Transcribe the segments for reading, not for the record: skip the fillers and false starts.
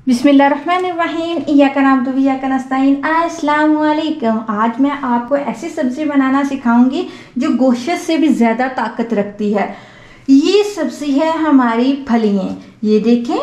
बिस्मिल्लाहिर्रहमानिर्रहीम इय्याका नअब्दु व इय्याका नस्तईन। अस्सलामु अलैकुम। आज मैं आपको ऐसी सब्ज़ी बनाना सिखाऊंगी जो गोश्त से भी ज़्यादा ताकत रखती है। ये सब्ज़ी है हमारी फलियाँ। ये देखें,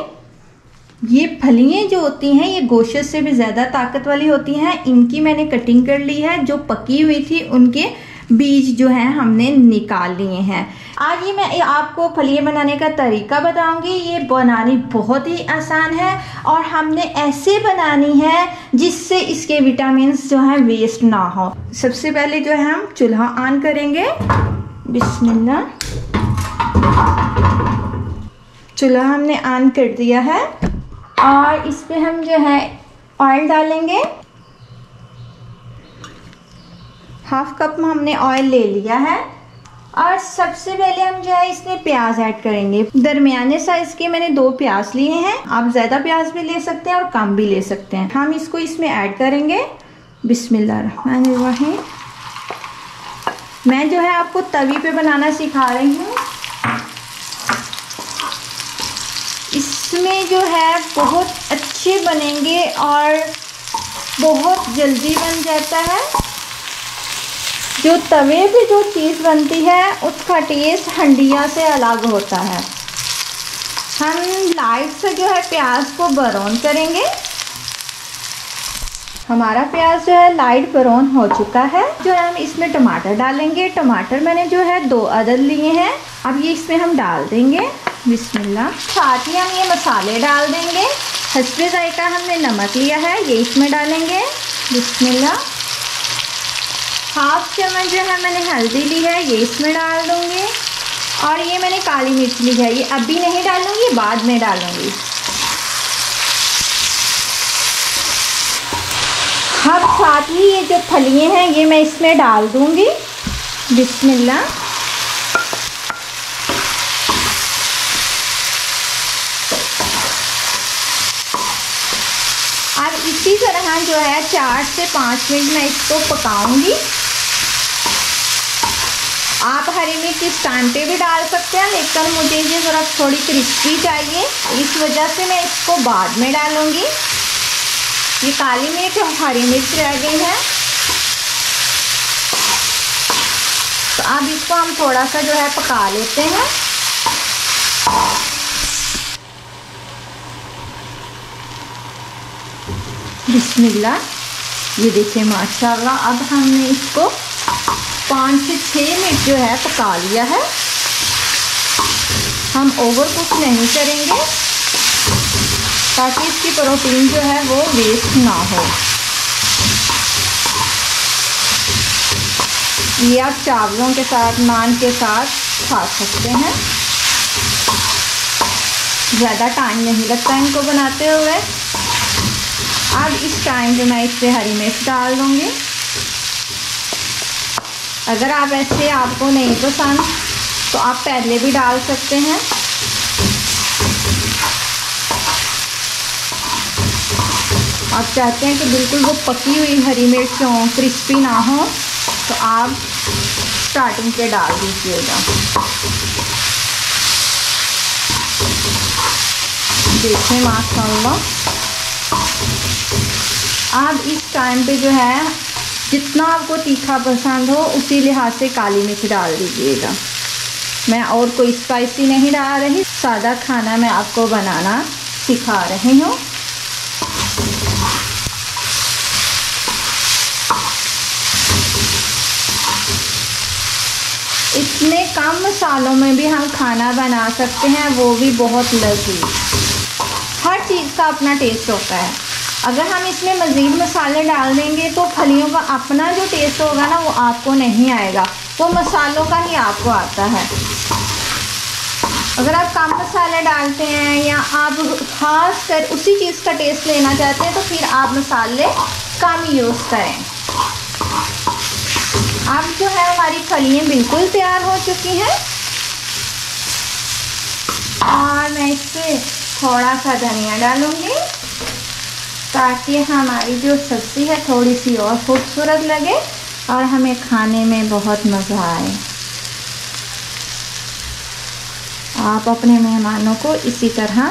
ये फलियाँ जो होती हैं ये गोश्त से भी ज़्यादा ताकत वाली होती हैं। इनकी मैंने कटिंग कर ली है। जो पकी हुई थी उनके बीज जो हैं हमने निकाल लिए हैं। आज ये मैं आपको फलियाँ बनाने का तरीका बताऊंगी। ये बनानी बहुत ही आसान है और हमने ऐसे बनानी है जिससे इसके विटामिन्स जो हैं वेस्ट ना हो। सबसे पहले जो है हम चूल्हा ऑन करेंगे। बिस्मिल्लाह। चूल्हा हमने ऑन कर दिया है और इस पे हम जो है ऑयल डालेंगे। हाफ कप में हमने ऑयल ले लिया है और सबसे पहले हम जो है इसमें प्याज ऐड करेंगे। दरमियाने साइज के मैंने 2 प्याज लिए हैं। आप ज़्यादा प्याज भी ले सकते हैं और कम भी ले सकते हैं। हम इसको इसमें ऐड करेंगे। बिस्मिल्लाहिर्रहमानिर्रहीम। मैं जो है आपको तवी पे बनाना सिखा रही हूँ। इसमें जो है बहुत अच्छे बनेंगे और बहुत जल्दी बन जाता है। जो तवे पे जो चीज़ बनती है उसका टेस्ट हंडिया से अलग होता है। हम लाइट से जो है प्याज को ब्राउन करेंगे। हमारा प्याज जो है लाइट ब्राउन हो चुका है। जो है हम इसमें टमाटर डालेंगे। टमाटर मैंने जो है 2 अदद लिए हैं। अब ये इसमें हम डाल देंगे। बिस्मिल्लाह। साथ ही हम ये मसाले डाल देंगे। हस्बे जायका हमने नमक लिया है, ये इसमें डालेंगे। बिस्मिल्लाह। हाफ चम्मच जो है मैंने हल्दी ली है, ये इसमें डाल दूँगी। और ये मैंने काली मिर्च ली है, ये अभी नहीं डालूँगी, बाद में डालूँगी। अब साथ ही ये जो फलियाँ हैं ये मैं इसमें डाल दूँगी। बिस्मिल्लाह। अब इसी तरह जो है 4 से 5 मिनट मैं इसको पकाऊंगी। आप हरी मिर्च इस टाइम पे भी डाल सकते हैं, लेकिन मुझे ये ज़रा थोड़ी क्रिस्पी चाहिए, इस वजह से मैं इसको बाद में डालूंगी। ये काली मिर्च और हरी मिर्च रह गई है, तो अब इसको हम थोड़ा सा जो है पका लेते हैं। बिस्मिल्लाह। ये देखिए माशाल्लाह। अब हमने इसको 5 से 6 मिनट जो है पका लिया है। हम ओवर कुक नहीं करेंगे ताकि इसकी प्रोटीन जो है वो वेस्ट ना हो। ये आप चावलों के साथ, नान के साथ खा सकते हैं। ज़्यादा टाइम नहीं लगता इनको बनाते हुए। अब इस टाइम पे मैं इससे हरी मिर्च डाल दूँगी। अगर आप ऐसे आपको नहीं पसंद तो आप पहले भी डाल सकते हैं। आप चाहते हैं कि बिल्कुल वो पकी हुई हरी मिर्च हो, क्रिस्पी ना हो, तो आप स्टार्टिंग पे डाल दीजिएगा। देखें माशाल्लाह। अब इस टाइम पे जो है जितना आपको तीखा पसंद हो उसी लिहाज से काली मिर्च डाल दीजिएगा। मैं और कोई स्पाइसी नहीं डाल रही, सादा खाना मैं आपको बनाना सिखा रही हूँ। इतने कम मसालों में भी हम खाना बना सकते हैं, वो भी बहुत लजीज। हर चीज़ का अपना टेस्ट होता है। अगर हम इसमें मज़ीद मसाले डाल देंगे तो फलियों का अपना जो टेस्ट होगा ना वो आपको नहीं आएगा, वो मसालों का ही आपको आता है। अगर आप कम मसाले डालते हैं या आप खास कर उसी चीज़ का टेस्ट लेना चाहते हैं तो फिर आप मसाले कम यूज़ करें। अब जो है हमारी फलियाँ बिल्कुल तैयार हो चुकी हैं और मैं इससे थोड़ा सा धनिया डालूँगी ताकि हमारी जो सब्ज़ी है थोड़ी सी और खूबसूरत लगे और हमें खाने में बहुत मज़ा आए। आप अपने मेहमानों को इसी तरह